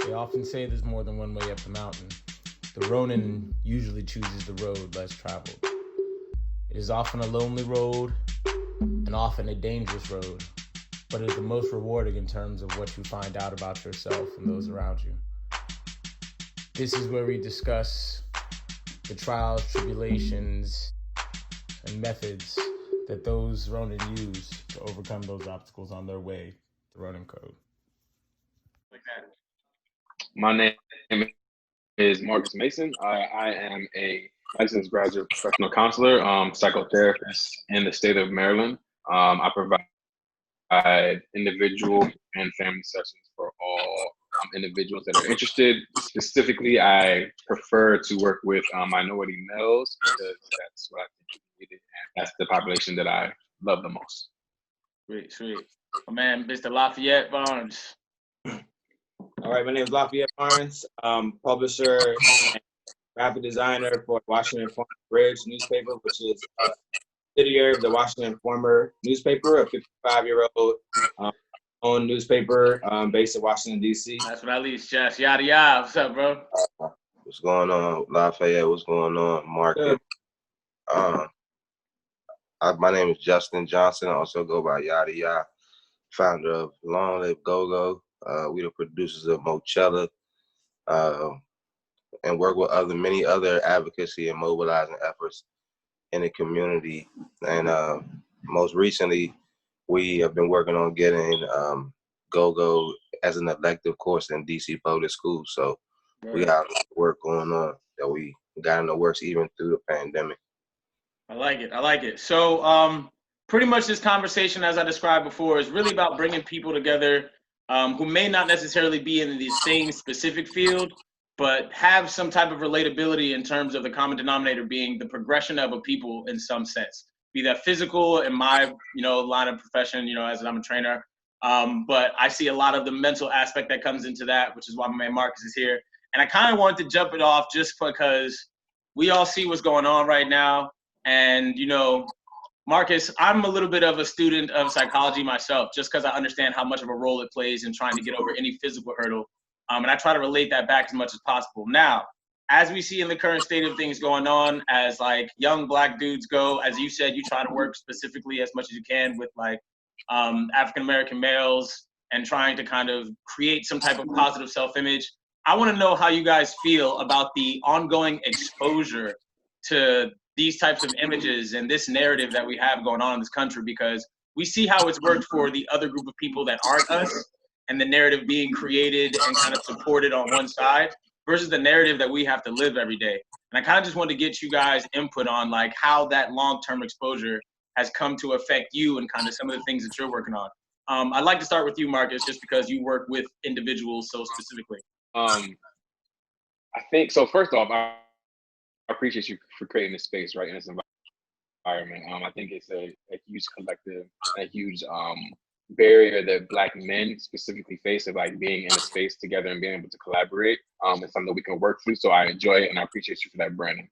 They often say there's more than one way up the mountain. The Ronin usually chooses the road less traveled. It is often a lonely road and often a dangerous road, but it is the most rewarding in terms of what you find out about yourself and those around you. This is where we discuss the trials, tribulations, and methods that those Ronin use to overcome those obstacles on their way, the Ronin Code. My name is Marcus Mason. I am a licensed graduate professional counselor, psychotherapist in the state of Maryland. I provide individual and family sessions for all individuals that are interested. Specifically, I prefer to work with minority males because that's what I think is needed, and that's the population that I love the most. Sweet. My man, Mr. Lafayette Barnes. All right, my name is Lafayette Barnes, publisher and graphic designer for Washington Informer Bridge newspaper, which is a subsidiary of the Washington Informer newspaper, a 55-year-old owned newspaper based in Washington, D.C. That's what I least, Jess. Yada yada. What's up, bro? What's going on, Lafayette? What's going on, Market? My name is Justin Johnson. I also go by Yada Yada, founder of Long Live Go-Go. We the producers of Mochella, and work with many other advocacy and mobilizing efforts in the community. And most recently, we have been working on getting Go-Go as an elective course in DC public schools. So we got work going on that we got in the works even through the pandemic. I like it. So pretty much this conversation, as I described before, is really about bringing people together who may not necessarily be in the same specific field, but have some type of relatability in terms of the common denominator being the progression of a people in some sense, be that physical in my, line of profession, as I'm a trainer. But I see a lot of the mental aspect that comes into that, which is why my man Marcus is here. And I kind of wanted to jump it off just because we all see what's going on right now. And, Marcus, I'm a little bit of a student of psychology myself, just because I understand how much of a role it plays in trying to get over any physical hurdle. And I try to relate that back as much as possible. Now, as we see in the current state of things going on, as like young Black dudes go, as you said, you try to work specifically as much as you can with like African-American males and trying to kind of create some type of positive self-image. I want to know how you guys feel about the ongoing exposure to these types of images and this narrative that we have going on in this country, because we see how it's worked for the other group of people that aren't us, and the narrative being created and kind of supported on one side versus the narrative that we have to live every day. And I kind of just wanted to get you guys input on like how that long-term exposure has come to affect you and kind of some of the things that you're working on. I'd like to start with you, Marcus, just because you work with individuals so specifically. I think so. First off, I appreciate you for creating this space, right, in this environment. I think it's a huge collective, a huge barrier that Black men specifically face of like being in a space together and being able to collaborate. It's something that we can work through. So I enjoy it and I appreciate you for that, Brandon.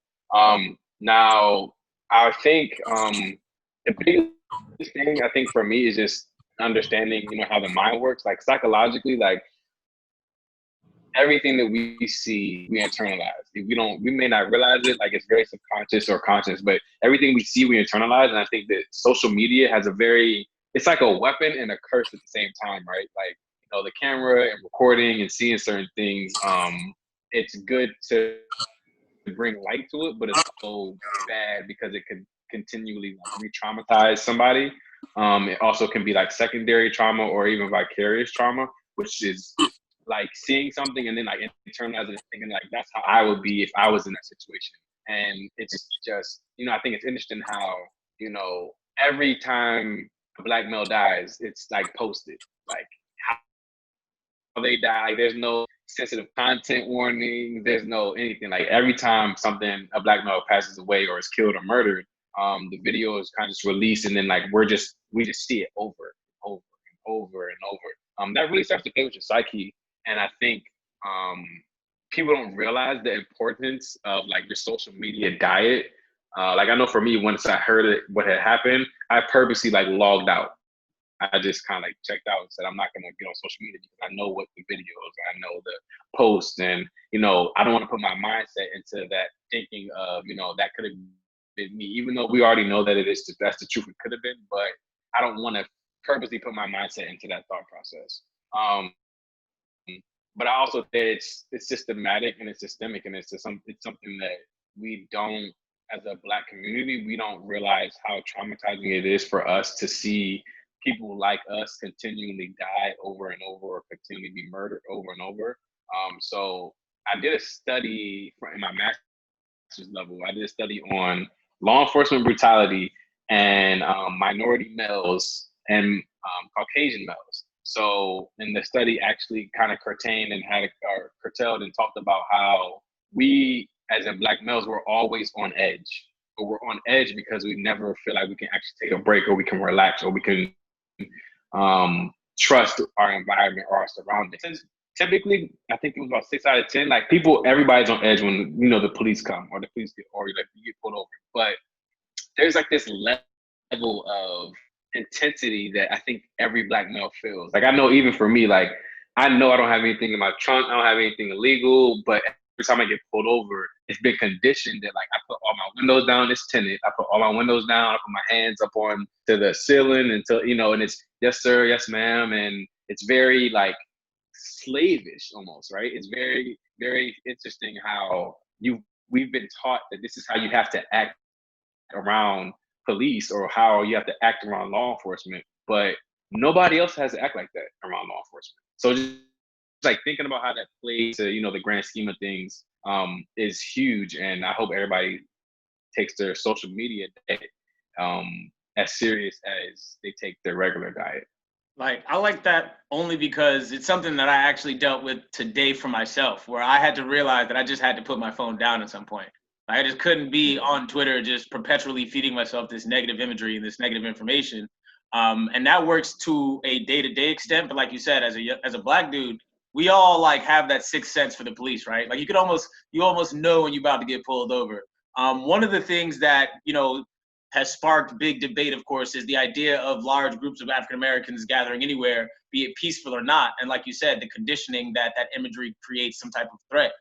Now, I think the biggest thing I think for me is just understanding, how the mind works, like psychologically, like everything that we see, we internalize. If we may not realize it, like it's very subconscious or conscious, but everything we see, we internalize. And I think that social media has it's like a weapon and a curse at the same time, right? Like, the camera and recording and seeing certain things, it's good to bring light to it, but it's so bad because it can continually re-traumatize somebody. It also can be like secondary trauma or even vicarious trauma, which is like seeing something and then like internalizing it, thinking like that's how I would be if I was in that situation. And it's just, I think it's interesting how, every time a Black male dies, it's like posted, like how they die. Like, there's no sensitive content warning. There's no anything. Like every time a Black male passes away or is killed or murdered, the video is kind of just released, and then like we just see it over and over and over and over. That really starts to play with your psyche. And I think people don't realize the importance of like your social media diet. Like I know for me, once I heard what had happened, I purposely like logged out. I just kind of like checked out and said, I'm not going to get on social media because I know what the videos, I know the posts, and, you know, I don't want to put my mindset into that thinking of, you know, that could have been me, even though we already know that that's the truth. It could have been, but I don't want to purposely put my mindset into that thought process. But I also think it's systematic and it's systemic, and it's something that we don't, as a Black community, we don't realize how traumatizing it is for us to see people like us continually die over and over, or continually be murdered over and over. So I did a study in my master's level. I did a study on law enforcement brutality and minority males and Caucasian males. So, and the study actually kind of curtailed and talked about how we, as in Black males, we're always on edge. But we're on edge because we never feel like we can actually take a break, or we can relax, or we can trust our environment or our surroundings. And typically, I think it was about 6 out of 10. Like, everybody's on edge when, you know, the police come, or the police get, or like you get pulled over. But there's like this level of intensity that I think every Black male feels. Like, I know even for me, like, I know I don't have anything in my trunk, I don't have anything illegal, but every time I get pulled over, it's been conditioned that, like, I put all my windows down, it's tinted, I put all my windows down, I put my hands up on to the ceiling until, you know, and it's yes sir, yes ma'am, and it's very like slavish almost, right? It's very, very interesting how we've been taught that this is how you have to act around police, or how you have to act around law enforcement, but nobody else has to act like that around law enforcement. So just like thinking about how that plays to, you know, the grand scheme of things is huge. And I hope everybody takes their social media diet as serious as they take their regular diet. Like, I like that only because it's something that I actually dealt with today for myself, where I had to realize that I just had to put my phone down at some point. I just couldn't be on Twitter just perpetually feeding myself this negative imagery and this negative information. And that works to a day-to-day extent. But like you said, as a Black dude, we all like have that sixth sense for the police, right? Like, you almost know when you're about to get pulled over. One of the things that, you know, has sparked big debate, of course, is the idea of large groups of African Americans gathering anywhere, be it peaceful or not. And like you said, the conditioning that imagery creates some type of threat.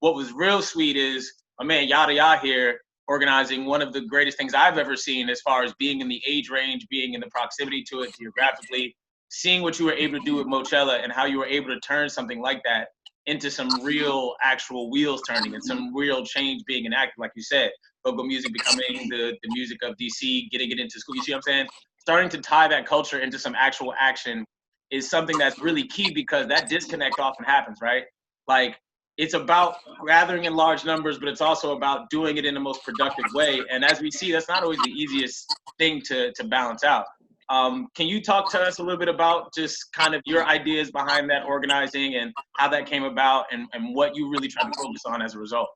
What was real sweet is my man Yada Yah here organizing one of the greatest things I've ever seen, as far as being in the age range, being in the proximity to it geographically, seeing what you were able to do with Mochella and how you were able to turn something like that into some real actual wheels turning and some real change being enacted, like you said. Go-go music becoming the music of DC, getting it into school. You see what I'm saying? Starting to tie that culture into some actual action is something that's really key, because that disconnect often happens, right? Like, it's about gathering in large numbers, but it's also about doing it in the most productive way. And as we see, that's not always the easiest thing to balance out. Can you talk to us a little bit about just kind of your ideas behind that organizing and how that came about, and what you really tried to focus on as a result?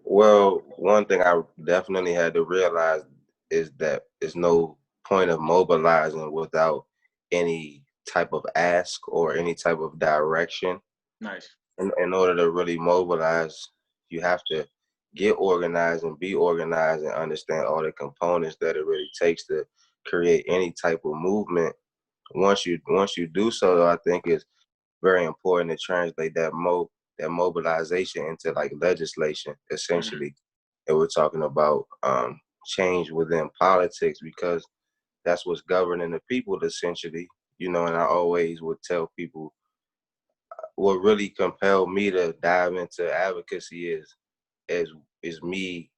Well, one thing I definitely had to realize is that there's no point of mobilizing without any type of ask or any type of direction. Nice. In order to really mobilize, you have to get organized and be organized and understand all the components that it really takes to create any type of movement. Once you do so, I think it's very important to translate that mobilization into like legislation, essentially. And we're talking about change within politics, because that's what's governing the people, essentially. You know, and I always would tell people what really compelled me to dive into advocacy is me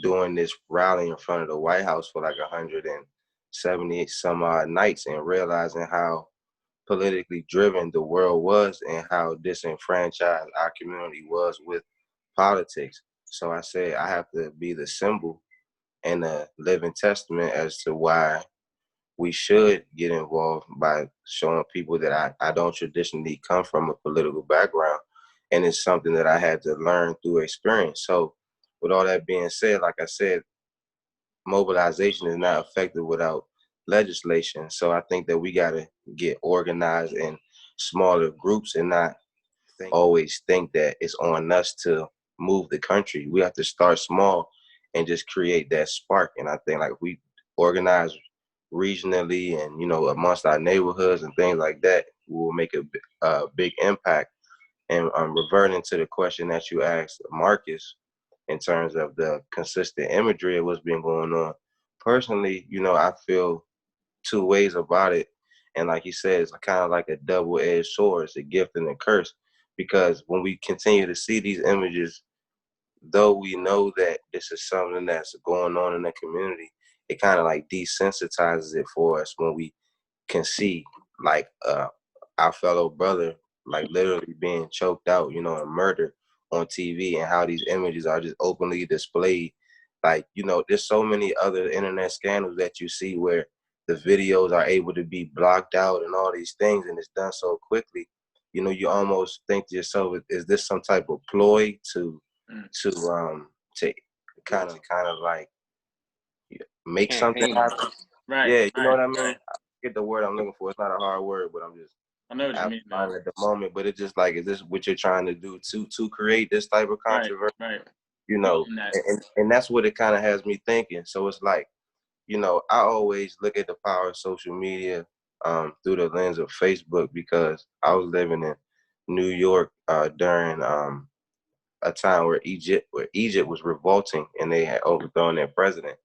doing this rally in front of the White House for like 170 some odd nights, and realizing how politically driven the world was and how disenfranchised our community was with politics. So I said I have to be the symbol and a living testament as to why we should get involved, by showing people that I don't traditionally come from a political background. And it's something that I had to learn through experience. So with all that being said, like I said, mobilization is not effective without legislation. So I think that we got to get organized in smaller groups and not always think that it's on us to move the country. We have to start small and just create that spark. And I think like we organize regionally and, you know, amongst our neighborhoods and things like that, will make a big impact. And reverting to the question that you asked, Marcus, in terms of the consistent imagery of what's been going on, personally, you know, I feel two ways about it. And like you said, it's kind of like a double-edged sword. It's a gift and a curse. Because when we continue to see these images, though we know that this is something that's going on in the community, it kind of like desensitizes it for us when we can see like our fellow brother like literally being choked out, you know, and murdered on TV, and how these images are just openly displayed. Like, you know, there's so many other internet scandals that you see where the videos are able to be blocked out and all these things, and it's done so quickly. You know, you almost think to yourself, is this some type of ploy to kind of like make something happen? Right. Yeah, you know what I mean? Right. I get the word I'm looking for. It's not a hard word, but I'm just I know what you mean, man. at the moment. But it's just like, is this what you're trying to do to create this type of controversy? Right. You know, and that's what it kind of has me thinking. So it's like, you know, I always look at the power of social media through the lens of Facebook, because I was living in New York during a time where Egypt was revolting and they had overthrown their president.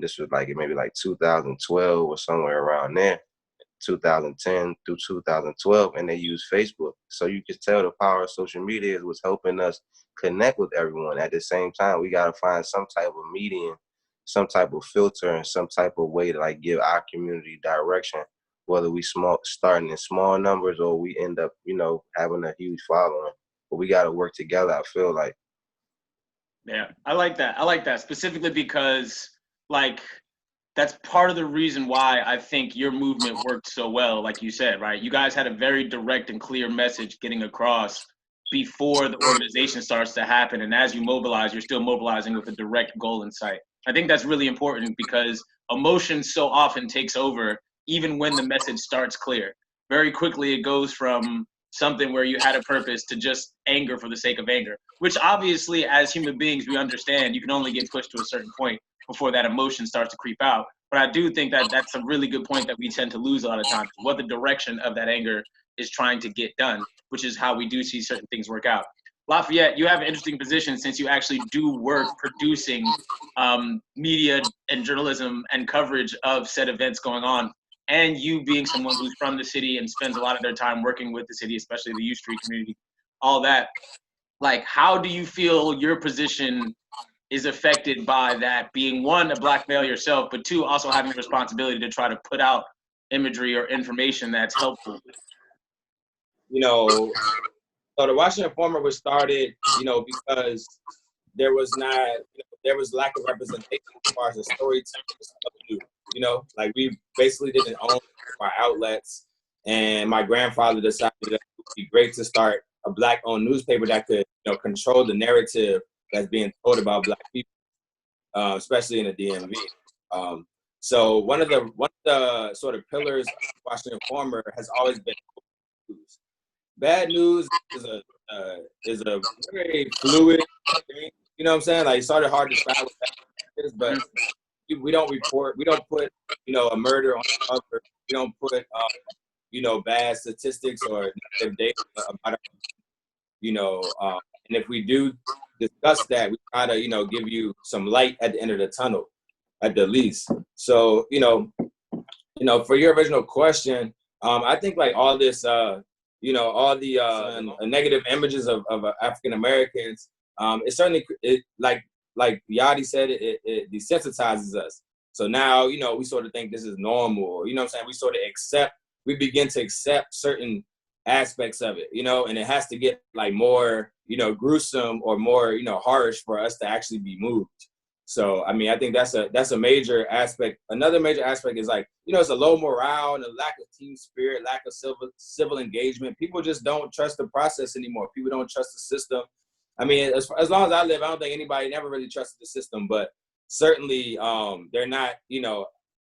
This was like maybe like 2012 or somewhere around there, 2010 through 2012, and they used Facebook. So you can tell the power of social media is what's helping us connect with everyone. At the same time, we got to find some type of medium, some type of filter, and some type of way to like give our community direction, whether we starting in small numbers or we end up, you know, having a huge following. But we got to work together, I feel like. Yeah, I like that specifically because, like, that's part of the reason why I think your movement worked so well. Like you said, right? You guys had a very direct and clear message getting across before the organization starts to happen. And as you mobilize, you're still mobilizing with a direct goal in sight. I think that's really important because emotion so often takes over, even when the message starts clear. Very quickly, it goes from something where you had a purpose to just anger for the sake of anger, which obviously, as human beings, we understand you can only get pushed to a certain point before that emotion starts to creep out. But I do think that that's a really good point that we tend to lose a lot of times, what the direction of that anger is trying to get done, which is how we do see certain things work out. Lafayette, you have an interesting position since you actually do work producing media and journalism and coverage of said events going on, and you being someone who's from the city and spends a lot of their time working with the city, especially the U Street community, all that. Like, how do you feel your position is affected by that, being one, a Black male yourself, but two, also having the responsibility to try to put out imagery or information that's helpful? You know, so the Washington Informer was started, you know, because there was not, there was lack of representation as far as the storytelling. You know, like we basically didn't own our outlets, and my grandfather decided that it would be great to start a Black-owned newspaper that could, you know, control the narrative that's being told about Black people, especially in the DMV. So one of the sort of pillars of Washington Informer has always been news. Bad news is a very fluid thing. You know what I'm saying? Like, it's sort of hard to describe what that is, but we don't report. We don't put, you know, a murder on the cover. We don't put, you know, bad statistics or negative data about, you know, and if we do discuss that, we try to, you know, give you some light at the end of the tunnel, at the least. So, you know, for your original question, I think like all this, you know, all the negative images of African Americans, it certainly, like Yadi said, it desensitizes us. So now, you know, we sort of think this is normal. You know what I'm saying? We begin to accept certain aspects of it, you know, and it has to get like more, you know, gruesome or more, you know, harsh for us to actually be moved. So, I mean, I think that's a major aspect. Another major aspect is like, you know, it's a low morale and a lack of team spirit, lack of civil engagement. People just don't trust the process anymore. People don't trust the system. I mean, as long as I live, I don't think anybody never really trusted the system, but certainly they're not, you know,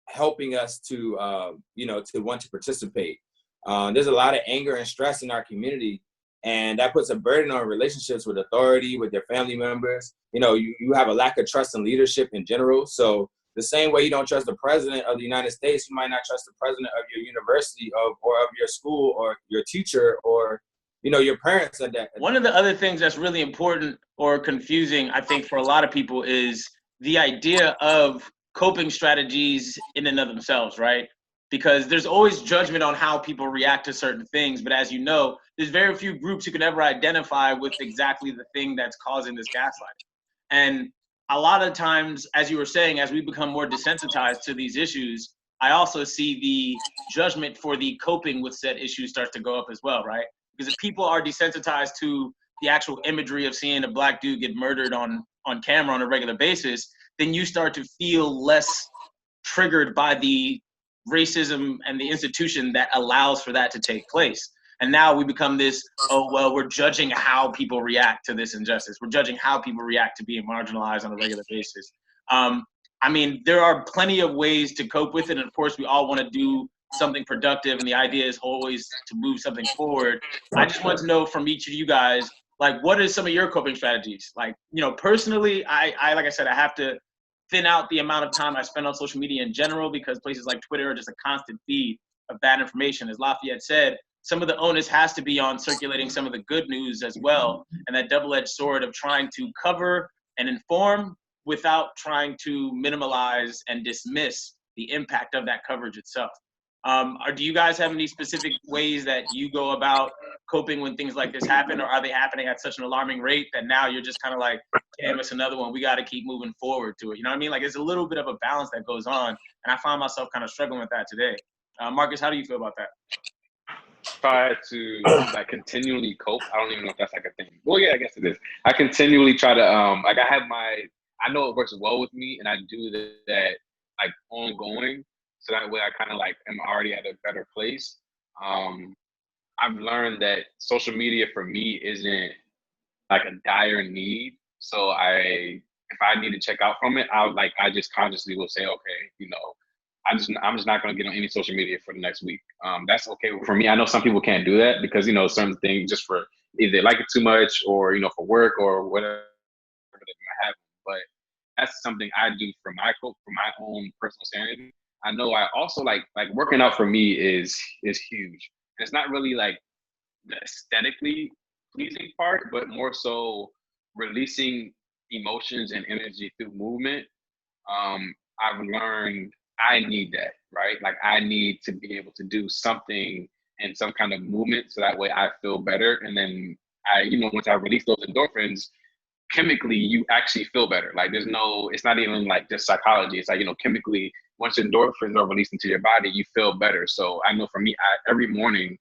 helping us to, you know, to want to participate. There's a lot of anger and stress in our community, and that puts a burden on relationships with authority, with their family members. You know, you have a lack of trust in leadership in general. So the same way you don't trust the president of the United States, you might not trust the president of your university or of your school or your teacher or, you know, your parents at that. One of the other things that's really important or confusing, I think, for a lot of people is the idea of coping strategies in and of themselves, right? Because there's always judgment on how people react to certain things. But as you know, there's very few groups who can ever identify with exactly the thing that's causing this gaslighting. And a lot of times, as you were saying, as we become more desensitized to these issues, I also see the judgment for the coping with said issues starts to go up as well, right? Because if people are desensitized to the actual imagery of seeing a black dude get murdered on camera on a regular basis, then you start to feel less triggered by the racism and the institution that allows for that to take place. And now we become this, oh, well, we're judging how people react to this injustice. We're judging how people react to being marginalized on a regular basis. I mean, there are plenty of ways to cope with it. And of course, we all want to do something productive. And the idea is always to move something forward. I just want to know from each of you guys, like, what are some of your coping strategies? Like, you know, personally, I like I said, I have to thin out the amount of time I spend on social media in general because places like Twitter are just a constant feed of bad information. As Lafayette said, some of the onus has to be on circulating some of the good news as well, and that double-edged sword of trying to cover and inform without trying to minimalize and dismiss the impact of that coverage itself. Do you guys have any specific ways that you go about coping when things like this happen, or are they happening at such an alarming rate that now you're just kind of like, damn, it's another one, we got to keep moving forward to it? You know what I mean? Like, it's a little bit of a balance that goes on, and I find myself kind of struggling with that today. Marcus, how do you feel about that? Try to like continually cope. I don't even know if that's like a thing. Well, yeah, I guess it is. I continually try to like I know it works well with me, and I do that like ongoing, so that way I kind of like am already at a better place. I've learned that social media for me isn't like a dire need. So if I need to check out from it, I just consciously will say, okay, you know, I'm just not going to get on any social media for the next week. That's okay for me. I know some people can't do that because, you know, certain things just for either they like it too much or, you know, for work or whatever they might have. But that's something I do for my own personal sanity. I know I also like working out for me is huge. It's not really like the aesthetically pleasing part, but more so releasing emotions and energy through movement. I've learned I need that, right? Like I need to be able to do something in some kind of movement so that way I feel better. And then once I release those endorphins, chemically you actually feel better. Like it's not even like just psychology. It's like, you know, chemically, once endorphins are released into your body, you feel better. So I know for me, every morning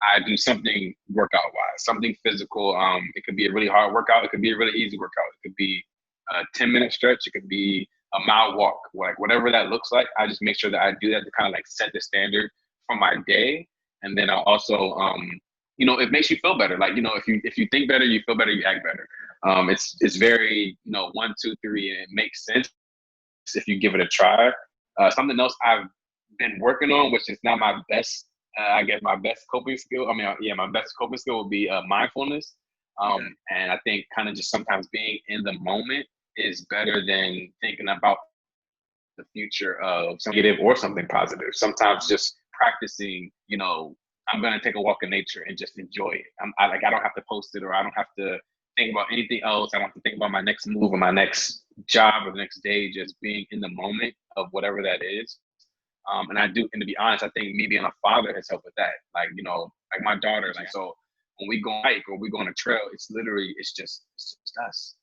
I do something workout wise, something physical. It could be a really hard workout. It could be a really easy workout. It could be a 10-minute stretch. It could be a mile walk, like whatever that looks like. I just make sure that I do that to kind of like set the standard for my day. And then I also, it makes you feel better. Like, you know, if you think better, you feel better, you act better. It's very, 1, 2, 3, and it makes sense if you give it a try. Something else I've been working on, which is not my best, I guess my best coping skill. My best coping skill would be mindfulness. And I think kind of just sometimes being in the moment is better than thinking about the future of something negative or something positive. Sometimes just practicing, I'm going to take a walk in nature and just enjoy it. I don't have to post it, or I don't have to think about anything else. I don't have to think about my next move or my next job or the next day, just being in the moment of whatever that is. And I do, and to be honest, I think me being a father has helped with that. Like, like my daughters, like, so when we go on a hike or we go on a trail, it's just us.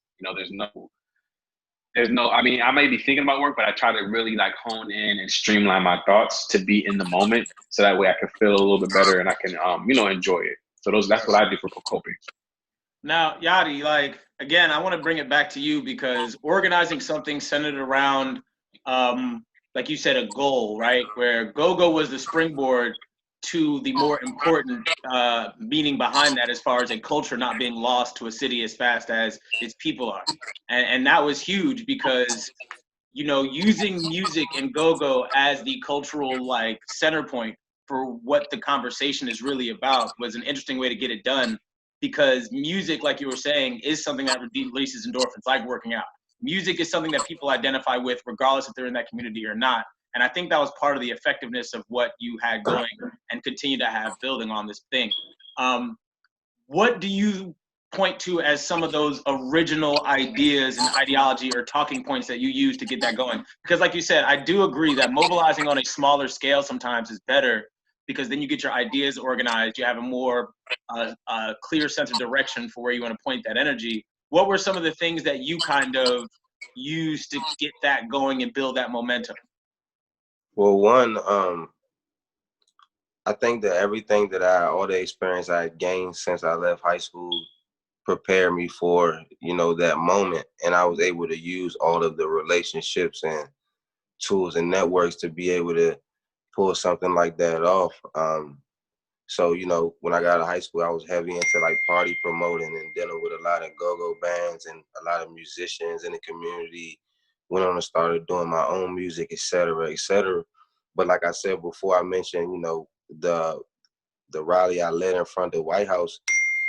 There's no, I may be thinking about work, but I try to really like hone in and streamline my thoughts to be in the moment, so that way I can feel a little bit better and I can, enjoy it. So that's what I do for coping. Now, Yadi, like, again, I want to bring it back to you because organizing something centered around, like you said, a goal, right? Where GoGo was the springboard to the more important meaning behind that, as far as a culture not being lost to a city as fast as its people are. And that was huge because, using music and GoGo as the cultural like center point for what the conversation is really about was an interesting way to get it done, because music, like you were saying, is something that releases endorphins, like working out. music is something that people identify with regardless if they're in that community or not. And I think that was part of the effectiveness of what you had going and continue to have building on this thing. What do you point to as some of those original ideas and ideology or talking points that you use to get that going? Because like you said, I do agree that mobilizing on a smaller scale sometimes is better, because then you get your ideas organized, you have a more clear sense of direction for where you want to point that energy. What were some of the things that you kind of used to get that going and build that momentum? Well, one, I think that everything that all the experience I had gained since I left high school prepared me for, that moment. And I was able to use all of the relationships and tools and networks to be able to pull something like that off. So, when I got out of high school, I was heavy into like party promoting and dealing with a lot of go-go bands and a lot of musicians in the community. Went on and started doing my own music, et cetera, et cetera. But like I said before, I mentioned, the rally I led in front of the White House,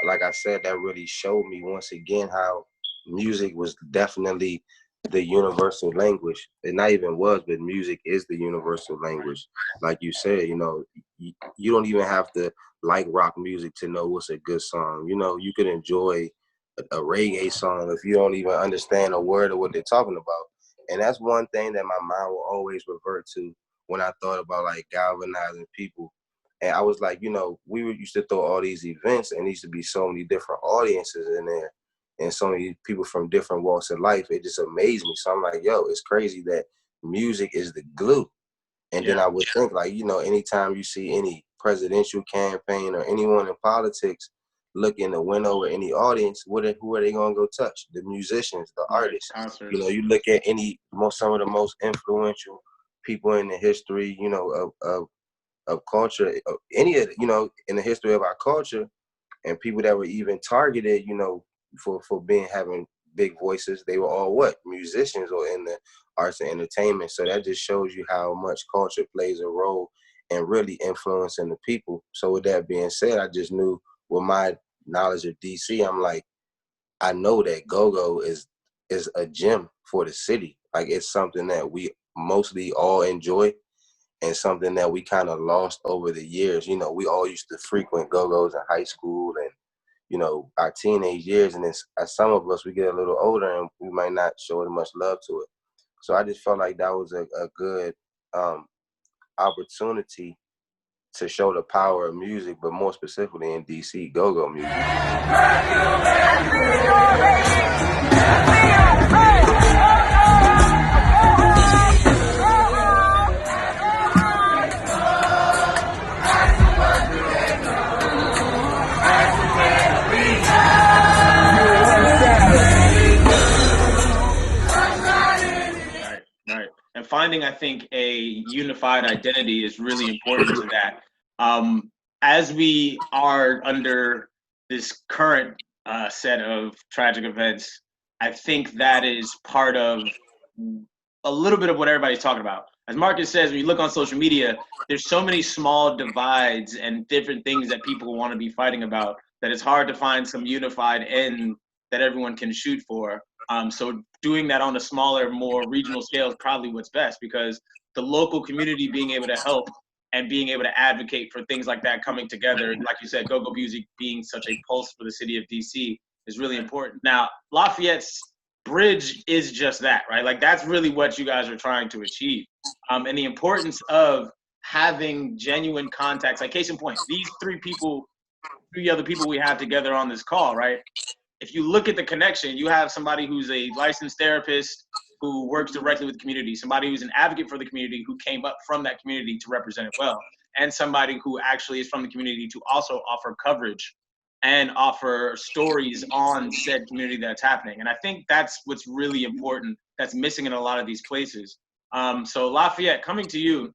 like I said, that really showed me once again how music was definitely the universal language. It not even was, but music is the universal language. Like you said, you don't even have to like rock music to know what's a good song. You could enjoy a reggae song if you don't even understand a word of what they're talking about. And that's one thing that my mind will always revert to when I thought about like galvanizing people. And I was like, we used to throw all these events and there used to be so many different audiences in there and so many people from different walks of life. It just amazed me. So I'm like, yo, it's crazy that music is the glue. And then I would think like, anytime you see any presidential campaign or anyone in politics looking to win over any audience, who are they going to go touch? The musicians, the artists. You look at some of the most influential people in the history, of culture, any of in the history of our culture, and people that were even targeted, for having big voices, they were all musicians or in the arts and entertainment. So that just shows you how much culture plays a role in really influencing the people. So with that being said, I just knew with my knowledge of DC, I'm like, I know that go-go is a gem for the city. Like it's something that we mostly all enjoy. And something that we kind of lost over the years. We all used to frequent go-go's in high school and, our teenage years. And then as some of us, we get a little older and we might not show as much love to it. So I just felt like that was a good opportunity to show the power of music, but more specifically in DC, go-go music. Right. And finding, I think, a unified identity is really important to that. As we are under this current set of tragic events, I think that is part of a little bit of what everybody's talking about. As Marcus says, when you look on social media, there's so many small divides and different things that people want to be fighting about that it's hard to find some unified end that everyone can shoot for. So doing that on a smaller, more regional scale is probably what's best, because the local community being able to help and being able to advocate for things like that coming together, like you said, go-go music being such a pulse for the city of DC is really important. Now, Lafayette's bridge is just that, right? Like that's really what you guys are trying to achieve. And the importance of having genuine contacts, like case in point, these three other people we have together on this call, right? If you look at the connection, you have somebody who's a licensed therapist who works directly with the community, somebody who's an advocate for the community who came up from that community to represent it well, and somebody who actually is from the community to also offer coverage and offer stories on said community that's happening. And I think that's what's really important that's missing in a lot of these places. So Lafayette, coming to you,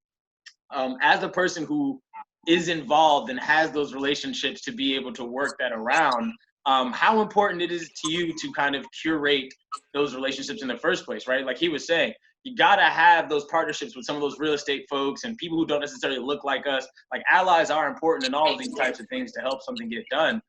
as a person who is involved and has those relationships to be able to work that around, how important it is to you to kind of curate those relationships in the first place, right? Like he was saying, you gotta have those partnerships with some of those real estate folks and people who don't necessarily look like us. Like allies are important in all of these types of things to help something get done.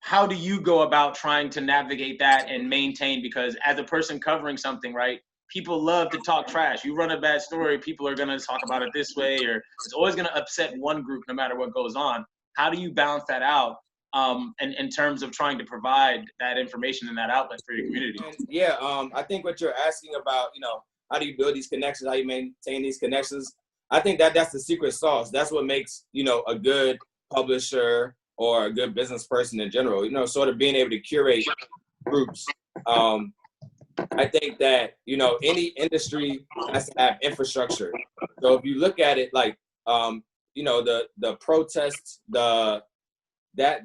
how do you go about trying to navigate that and maintain? Because as a person covering something, right, people love to talk trash. You run a bad story, people are going to talk about it this way, or it's always going to upset one group no matter what goes on. How do you balance that out in terms of trying to provide that information and that outlet for your community? Yeah, I think what you're asking about, how do you build these connections, how you maintain these connections, I think that's the secret sauce. That's what makes, a good publisher or a good business person in general, sort of being able to curate groups. I think that, any industry has to have infrastructure. So if you look at it like, the protests, that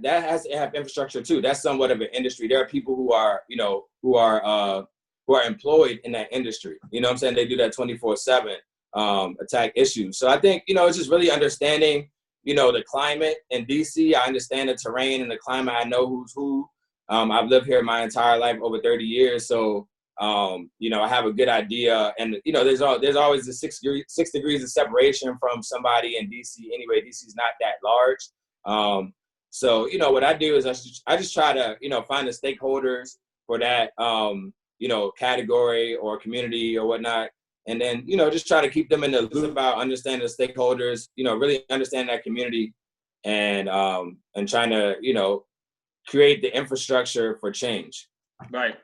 has to have infrastructure too. That's somewhat of an industry. There are people who are, who are employed in that industry. You know what I'm saying? They do that 24/7, attack issues. So I think, it's just really understanding, the climate in DC. I understand the terrain and the climate. I know who's who. I've lived here my entire life, over 30 years. So, I have a good idea. And, there's always the 6 degrees of separation from somebody in DC. Anyway, DC is not that large. So, what I do is I just try to, find the stakeholders for that, category or community or whatnot. And then, just try to keep them in the loop about understanding the stakeholders, really understand that community and trying to, create the infrastructure for change. Right.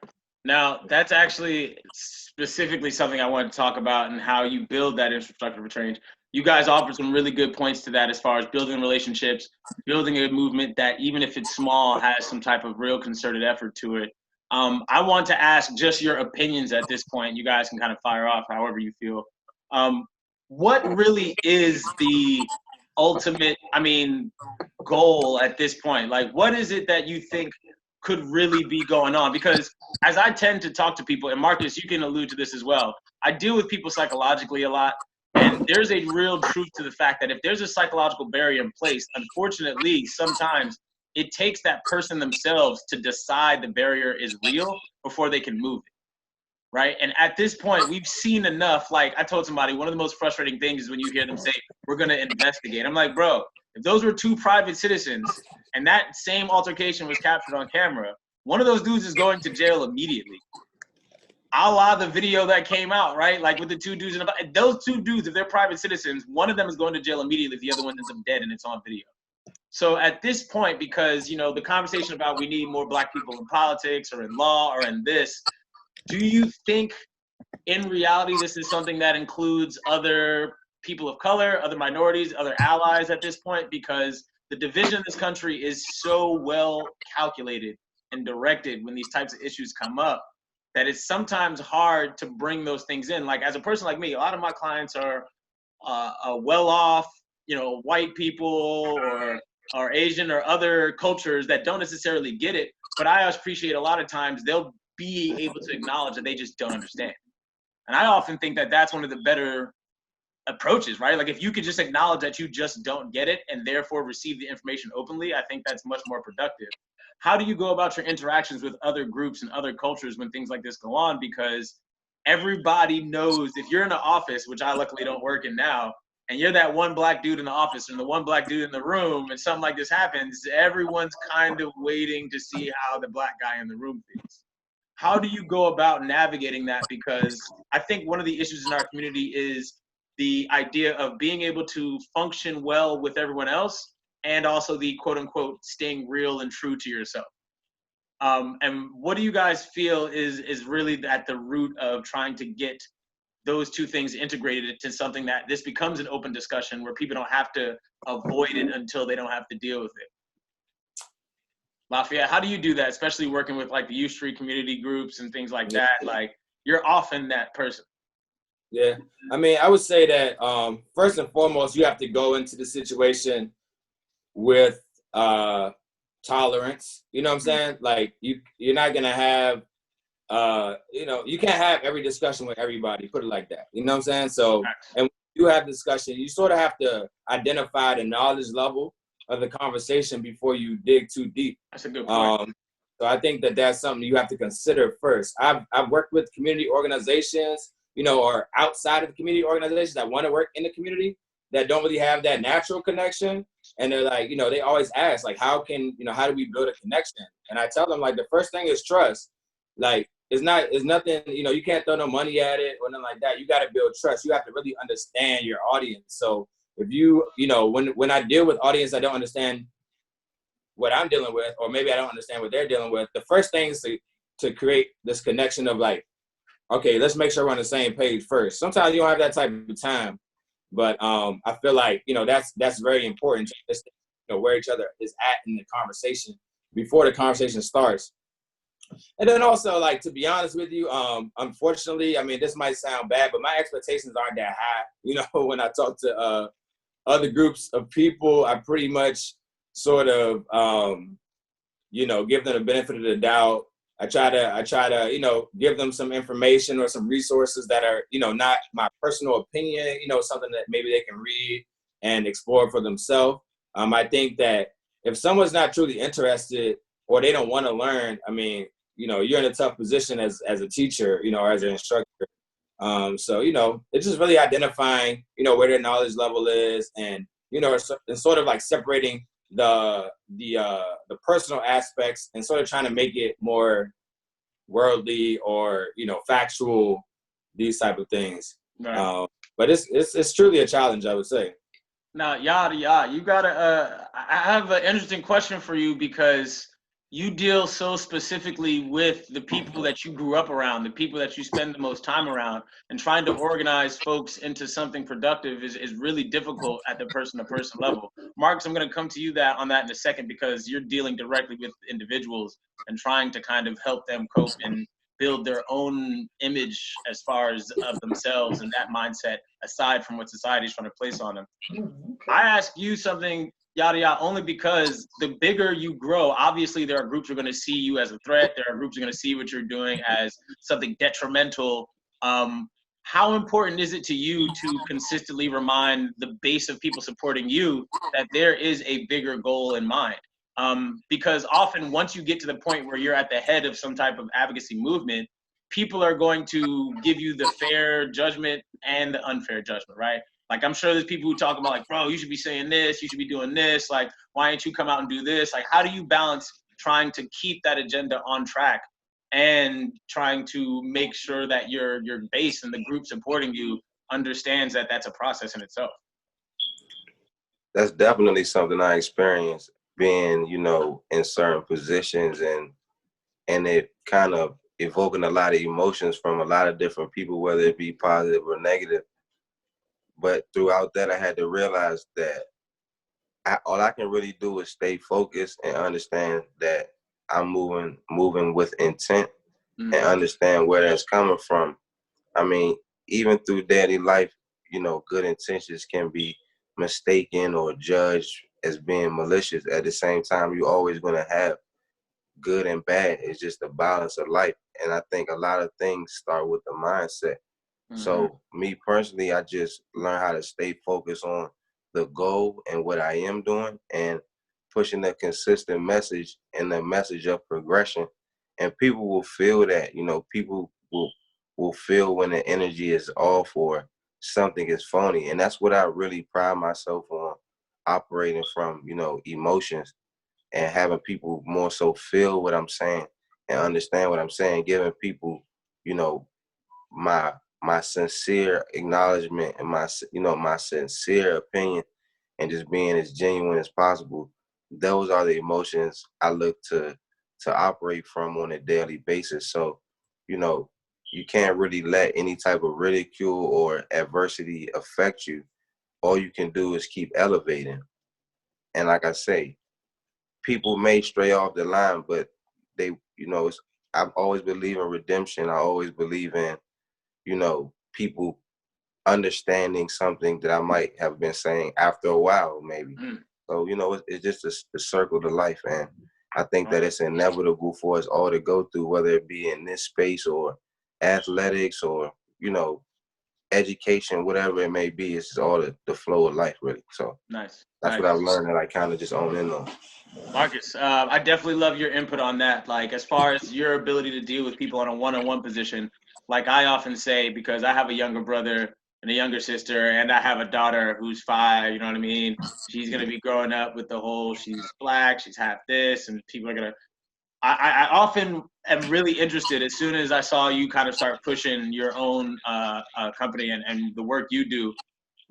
Now, that's actually specifically something I wanted to talk about and how you build that infrastructure for change. You guys offer some really good points to that as far as building relationships, building a movement that even if it's small has some type of real concerted effort to it. I want to ask just your opinions at this point. You guys can kind of fire off however you feel. What really is the ultimate, goal at this point? Like, what is it that you think could really be going on? Because as I tend to talk to people, and Marcus, you can allude to this as well, I deal with people psychologically a lot. And there's a real truth to the fact that if there's a psychological barrier in place, unfortunately, sometimes it takes that person themselves to decide the barrier is real before they can move it, right? And at this point, we've seen enough. Like I told somebody, one of the most frustrating things is when you hear them say, we're going to investigate. I'm like, bro, if those were two private citizens and that same altercation was captured on camera, one of those dudes is going to jail immediately. A la the video that came out, right? Like with the two dudes, those two dudes, if they're private citizens, one of them is going to jail immediately if the other one ends up dead and it's on video. So at this point, because, the conversation about we need more Black people in politics or in law or in this, do you think in reality this is something that includes other people of color, other minorities, other allies at this point? Because the division in this country is so well calculated and directed when these types of issues come up that it's sometimes hard to bring those things in. Like as a person like me, a lot of my clients are well-off, white people or Asian or other cultures that don't necessarily get it. But I appreciate a lot of times they'll be able to acknowledge that they just don't understand. And I often think that that's one of the better approaches, right? Like if you could just acknowledge that you just don't get it and therefore receive the information openly, I think that's much more productive. How do you go about your interactions with other groups and other cultures when things like this go on? Because everybody knows if you're in an office, which I luckily don't work in now, and you're that one Black dude in the office and the one Black dude in the room and something like this happens, everyone's kind of waiting to see how the Black guy in the room feels. How do you go about navigating that? Because I think one of the issues in our community is the idea of being able to function well with everyone else and also the quote unquote staying real and true to yourself. And what do you guys feel is really at the root of trying to get those two things integrated to something that this becomes an open discussion where people don't have to avoid it until they don't have to deal with it? Lafayette, how do you do that, especially working with like the U Street community groups and things like that? Like you're often that person. Yeah, I would say that first and foremost, you have to go into the situation with tolerance. You know what I'm saying? Like you're not gonna have you can't have every discussion with everybody, put it like that. You know what I'm saying? So and when you have discussion, you sort of have to identify the knowledge level of the conversation before you dig too deep. That's a good point. So I think that that's something you have to consider first. I've worked with community organizations, or outside of the community organizations that want to work in the community. that don't really have that natural connection. And they're like, they always ask, like, how do we build a connection? And I tell them, like, the first thing is trust. Like, it's nothing, you can't throw no money at it or nothing like that. You got to build trust. You have to really understand your audience. So if when I deal with audience, I don't understand what I'm dealing with, or maybe I don't understand what they're dealing with, the first thing is to create this connection of like, okay, let's make sure we're on the same page first. Sometimes you don't have that type of time, but I feel like, that's very important to understand, where each other is at in the conversation before the conversation starts. And then also, like, to be honest with you, unfortunately, I mean, this might sound bad, but my expectations aren't that high. When I talk to other groups of people, I pretty much sort of, give them the benefit of the doubt. I try to, give them some information or some resources that are, not my personal opinion, something that maybe they can read and explore for themselves. I think that if someone's not truly interested or they don't want to learn, I mean, you're in a tough position as a teacher, or as an instructor. So, it's just really identifying, where their knowledge level is, and, and sort of like separating the personal aspects and sort of trying to make it more worldly or, factual, these type of things. Right. But it's truly a challenge, I would say. Now, Yada, you gotta, I have an interesting question for you, because you deal so specifically with the people that you grew up around, the people that you spend the most time around, and trying to organize folks into something productive is really difficult at the person-to-person level. Marcus, I'm going to come to you on that in a second, because you're dealing directly with individuals and trying to kind of help them cope and build their own image as far as of themselves and that mindset, aside from what society's trying to place on them. I ask you something, Yada, only because the bigger you grow, obviously there are groups who are going to see you as a threat. There are groups who are going to see what you're doing as something detrimental. How important is it to you to consistently remind the base of people supporting you that there is a bigger goal in mind? Because often once you get to the point where you're at the head of some type of advocacy movement, people are going to give you the fair judgment and the unfair judgment, right? Like, I'm sure there's people who talk about, like, bro, you should be saying this, you should be doing this, like, why ain't you come out and do this? Like, how do you balance trying to keep that agenda on track and trying to make sure that your base and the group supporting you understands that that's a process in itself? That's definitely something I experienced being, in certain positions, and it kind of evoking a lot of emotions from a lot of different people, whether it be positive or negative. But throughout that, I had to realize that all I can really do is stay focused and understand that I'm moving with intent, and understand where that's coming from. I mean, even through daily life, good intentions can be mistaken or judged as being malicious. At the same time, you're always going to have good and bad. It's just the balance of life. And I think a lot of things start with the mindset. So me personally, I just learned how to stay focused on the goal and what I am doing, and pushing a consistent message and the message of progression. And people will feel that, people will feel when the energy is off or something is phony. And that's what I really pride myself on, operating from, emotions, and having people more so feel what I'm saying and understand what I'm saying, giving people, my sincere acknowledgement and my sincere opinion, and just being as genuine as possible. Those are the emotions I look to operate from on a daily basis. So, you can't really let any type of ridicule or adversity affect you. All you can do is keep elevating. And like I say, people may stray off the line, but they, I've always believed in redemption. I always believe in, people understanding something that I might have been saying after a while, maybe. So, it's just the circle of life, and I think that it's inevitable for us all to go through, whether it be in this space or athletics or, education, whatever it may be. It's just all the flow of life, really. So nice. That's what I've learned, that I kind of just own in on. Marcus, I definitely love your input on that. Like, as far as your ability to deal with people on a one-on-one position, like I often say, because I have a younger brother, and a younger sister, and I have a daughter who's 5. You know what I mean? She's gonna be growing up with the whole she's black, she's half this, and people are gonna. I often am really interested as soon as I saw you kind of start pushing your own company and the work you do.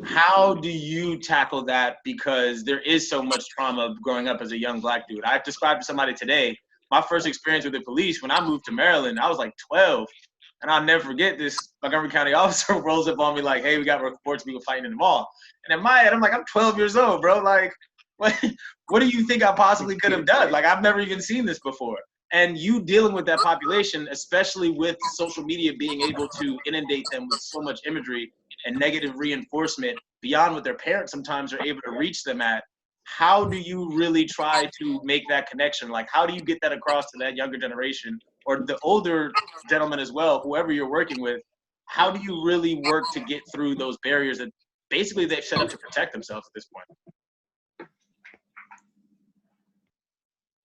How do you tackle that? Because there is so much trauma growing up as a young black dude. I described to somebody today my first experience with the police when I moved to Maryland. I was like 12, and I'll never forget this. Montgomery County officer rolls up on me like, "Hey, we got reports of people fighting in the mall." And in my head, I'm like, I'm 12 years old, bro. Like, what do you think I possibly could have done? Like, I've never even seen this before. And you dealing with that population, especially with social media being able to inundate them with so much imagery and negative reinforcement beyond what their parents sometimes are able to reach them at. How do you really try to make that connection? Like, how do you get that across to that younger generation or the older gentleman as well, whoever you're working with? How do you really work to get through those barriers that basically they've set up to protect themselves at this point?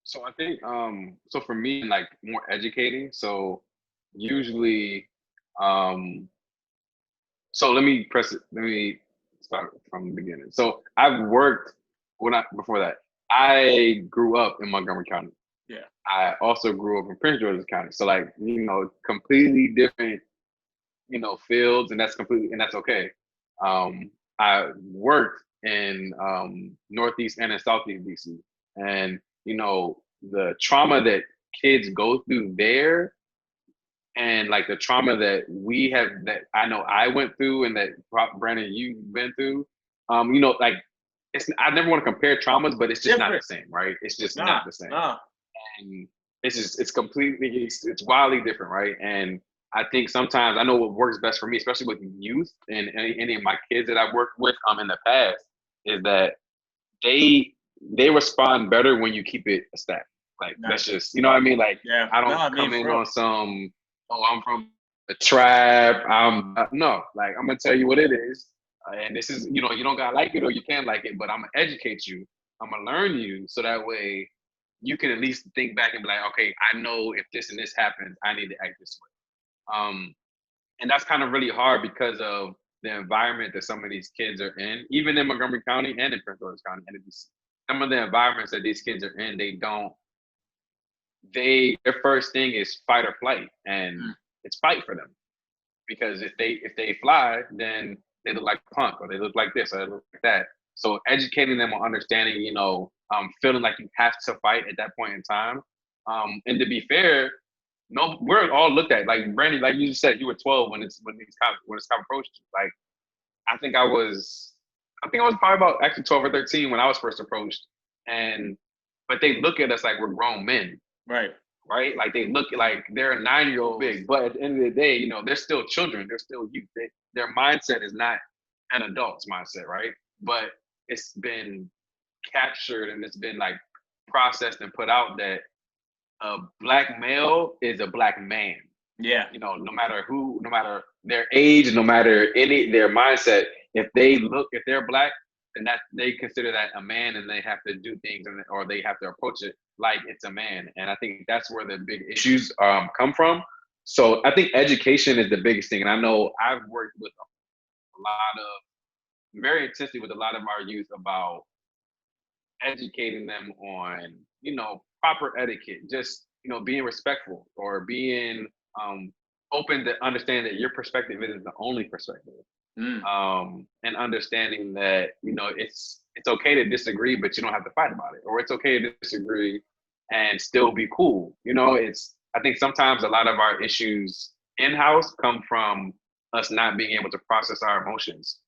So I think so for me, like more educating. So usually so let me start from the beginning. So I've worked before that. I grew up in Montgomery County. Yeah. I also grew up in Prince George's County. So like, completely different, fields, and that's okay. I worked in Northeast and in Southeast DC. And the trauma that kids go through there, and like the trauma that that I know I went through, and that Brandon you've been through, like I never want to compare traumas, but it's just not the same, right? It's just not the same. And it's wildly different, right? And I think sometimes I know what works best for me, especially with youth and any of my kids that I've worked with in the past, is that they respond better when you keep it a stack. Like that's just, you know what I mean? Like I don't come in on some, I'm from the trap. No, like I'm gonna tell you what it is. And this is, you don't gotta like it or you can't like it, but I'm gonna educate you. I'm gonna learn you so that way you can at least think back and be like, okay, I know if this and this happens, I need to act this way. And that's kind of really hard because of the environment that some of these kids are in, even in Montgomery County and in Prince George's County and in DC. Some of the environments that these kids are in, their first thing is fight or flight, and it's fight for them. Because if they fly, then they look like punk, or they look like this, or they look like that. So educating them on understanding, feeling like you have to fight at that point in time. And to be fair, no, we're all looked at. Like Brandy, like you just said, you were 12 when this cop approached you. Like I think I was probably about actually 12 or 13 when I was first approached. But they look at us like we're grown men. Right. Right? Like they look like they're a 9-year-old big, but at the end of the day, they're still children. They're still youth. Their mindset is not an adult's mindset, right? But it's been captured and it's been like processed and put out that a black male is a black man. Yeah. No matter their age, no matter their mindset, if they're black, then that they consider that a man, and they have to do things, or they have to approach it like it's a man. And I think that's where the big issues come from. So I think education is the biggest thing. And I know I've worked with very intensely with a lot of our youth about educating them on, proper etiquette, just, being respectful, or being open to understand that your perspective isn't the only perspective. And understanding that, it's okay to disagree, but you don't have to fight about it, or it's okay to disagree and still be cool. I think sometimes a lot of our issues in-house come from us not being able to process our emotions.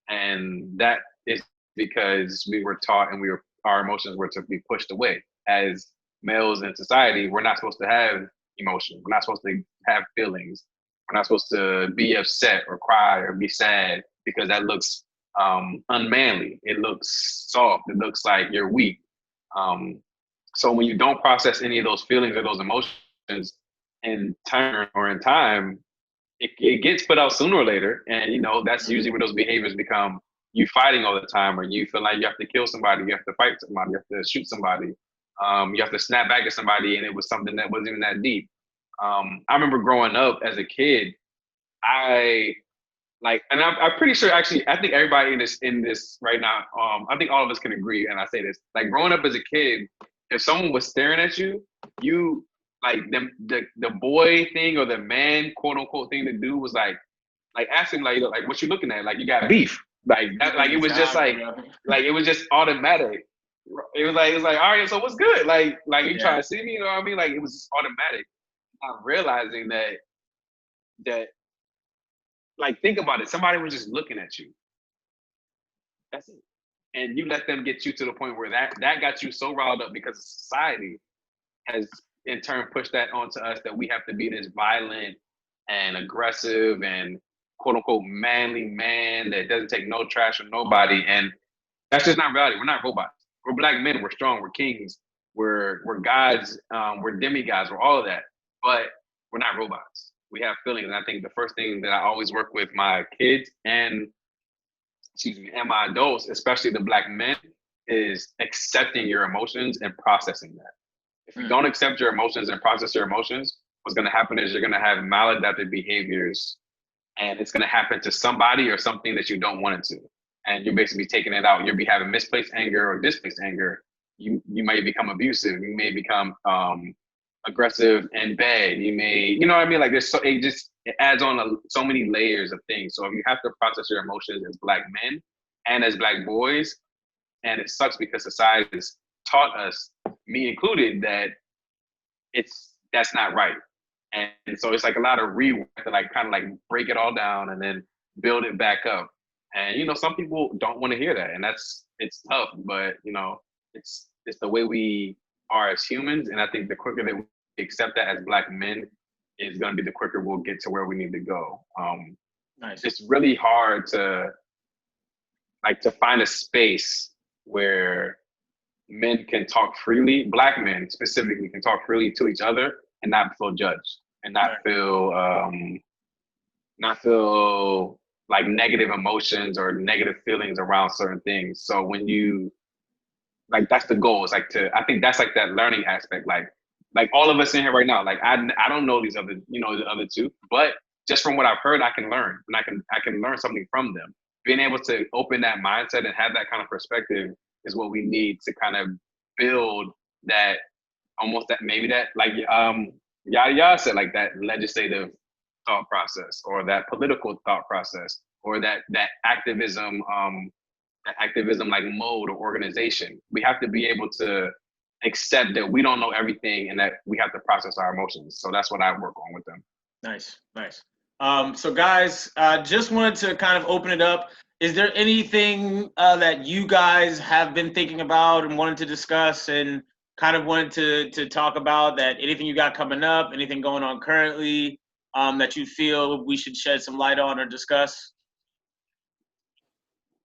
And that is because we were taught and our emotions were to be pushed away. As males in society, we're not supposed to have emotions. We're not supposed to have feelings. We're not supposed to be upset or cry or be sad, because that looks unmanly. It looks soft. It looks like you're weak. So when you don't process any of those feelings or those emotions in turn or in time, it gets put out sooner or later. And, that's usually where those behaviors become you fighting all the time, or you feel like you have to kill somebody, you have to fight somebody, you have to shoot somebody, you have to snap back at somebody, and it was something that wasn't even that deep. I remember growing up as a kid, I like, and I'm pretty sure actually, I think everybody in this right now, I think all of us can agree, and I say this, like growing up as a kid, if someone was staring at you, you like the boy thing or the man quote unquote thing to do was like asking like what you looking at, like you got beef, like that, like it was just like it was just automatic. It was like all right, so what's good, like you trying to see me, you know what I mean, like it was just automatic. I'm realizing that like think about it, somebody was just looking at you, that's it, and you let them get you to the point where that got you so riled up because society has in turn pushed that onto us that we have to be this violent and aggressive and quote unquote manly man that doesn't take no trash from nobody. And that's just not reality. We're not robots. We're black men. We're strong. We're kings. We're gods. We're demigods. We're all of that. But we're not robots. We have feelings. And I think the first thing that I always work with my kids and my adults, especially the black men, is accepting your emotions and processing that. If you don't accept your emotions and process your emotions, what's going to happen is you're going to have maladaptive behaviors, and it's going to happen to somebody or something that you don't want it to. And you're basically taking it out. You'll be having misplaced anger or displaced anger. You may become abusive. You may become aggressive and bad. You may, you know what I mean? Like it adds on so many layers of things. So if you have to process your emotions as black men and as black boys, and it sucks because society has taught us, me included, that that's not right. And so it's like a lot of rework to like kind of like break it all down and then build it back up. And you know, some people don't want to hear that, and it's tough, but you know, it's the way we are as humans. And I think the quicker that we accept that as black men is going to be the quicker we'll get to where we need to go. Nice. It's really hard to find a space where men can talk freely, black men specifically can talk freely to each other and not feel judged and not feel like negative emotions or negative feelings around certain things. So when you like, that's the goal. It's like I think that's like that learning aspect. Like all of us in here right now, like I don't know these other, you know, the other two, but just from what I've heard, I can learn, and I can learn something from them. Being able to open that mindset and have that kind of perspective is what we need to kind of build that, almost that, maybe that, like Yaya said, like that legislative thought process or that political thought process or that activism like mode or organization. We have to be able to accept that we don't know everything and that we have to process our emotions. So that's what I work on with them. Nice. So guys, just wanted to kind of open it up. Is there anything that you guys have been thinking about and wanted to discuss and kind of wanted to talk about, that anything you got coming up, anything going on currently that you feel we should shed some light on or discuss?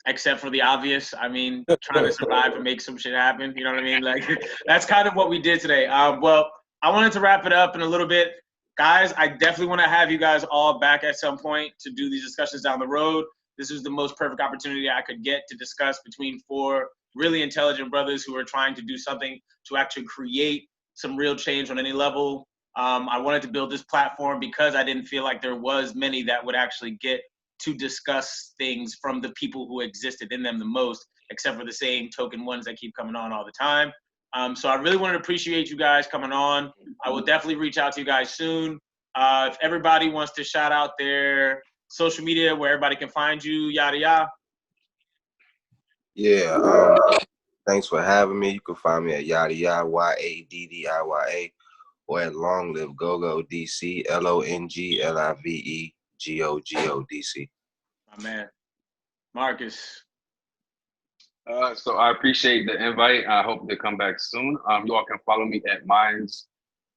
Except for the obvious, I mean, trying to survive and make some shit happen. You know what I mean? Like, that's kind of what we did today. Well, I wanted to wrap it up in a little bit. Guys, I definitely want to have you guys all back at some point to do these discussions down the road. This is the most perfect opportunity I could get to discuss between four really intelligent brothers who are trying to do something to actually create some real change on any level. I wanted to build this platform because I didn't feel like there was many that would actually get to discuss things from the people who existed in them the most, except for the same token ones that keep coming on all the time. So I really wanted to appreciate you guys coming on. I will definitely reach out to you guys soon. If everybody wants to shout out their social media, where everybody can find you, yada yada. Yeah, thanks for having me. You can find me at yada yada YADDIYA or at Long Live Gogo DC LONGLIVEGOGODC. My man, Marcus. So I appreciate the invite. I hope to come back soon. You all can follow me at Minds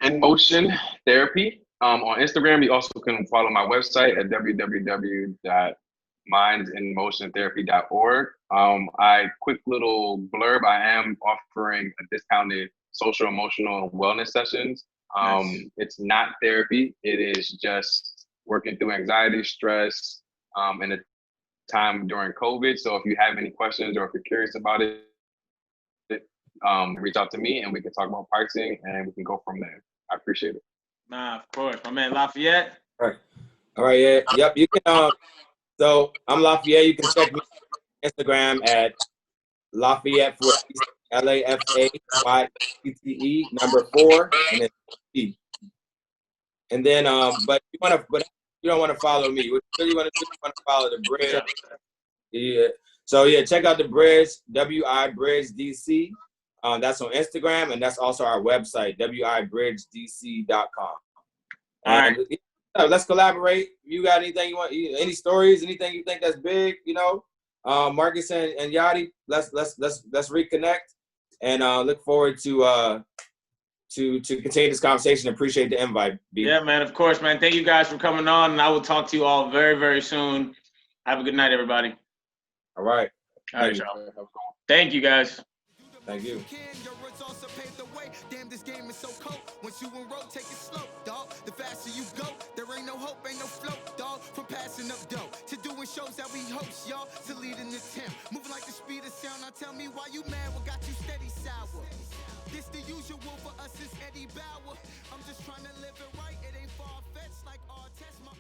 in Motion Therapy. On Instagram, you also can follow my website at www.mindsinmotiontherapy.org. Quick little blurb, I am offering a discounted social emotional wellness sessions. Nice. It's not therapy. It is just working through anxiety, stress, and a time during COVID. So if you have any questions or if you're curious about it, reach out to me and we can talk about pricing and we can go from there. I appreciate it. Nah, of course. My man Lafayette. All right, yeah. Yep, you can So I'm Lafayette. You can check me on Instagram at Lafayette for LAFAYETTE number 4 and then E. And then but you don't want to follow me. What you really want to do, you want to follow the bridge. Yeah. So yeah, check out the bridge, WI Bridge DC. That's on Instagram, and that's also our website, wibridgedc.com. All right. Let's collaborate. You got anything you want? Any stories? Anything you think that's big? Marcus and Yachty, let's reconnect, and look forward to continue this conversation. Appreciate the invite, B. Yeah, man. Of course, man. Thank you guys for coming on, and I will talk to you all very, very soon. Have a good night, everybody. All right. All right, y'all. Thank you, guys. Thank you. Damn, this game is so cold. Once you enroll, take it slow, dog. The faster you go, there ain't no hope, ain't no flow, dog. From passing up dough to doing shows that we host, y'all, to leading the team. Moving like the speed of sound. Now tell me why you mad, what got you steady sour? This the usual for us is Eddie Bauer. I'm just trying to live it right. It ain't far-fetched like our test, my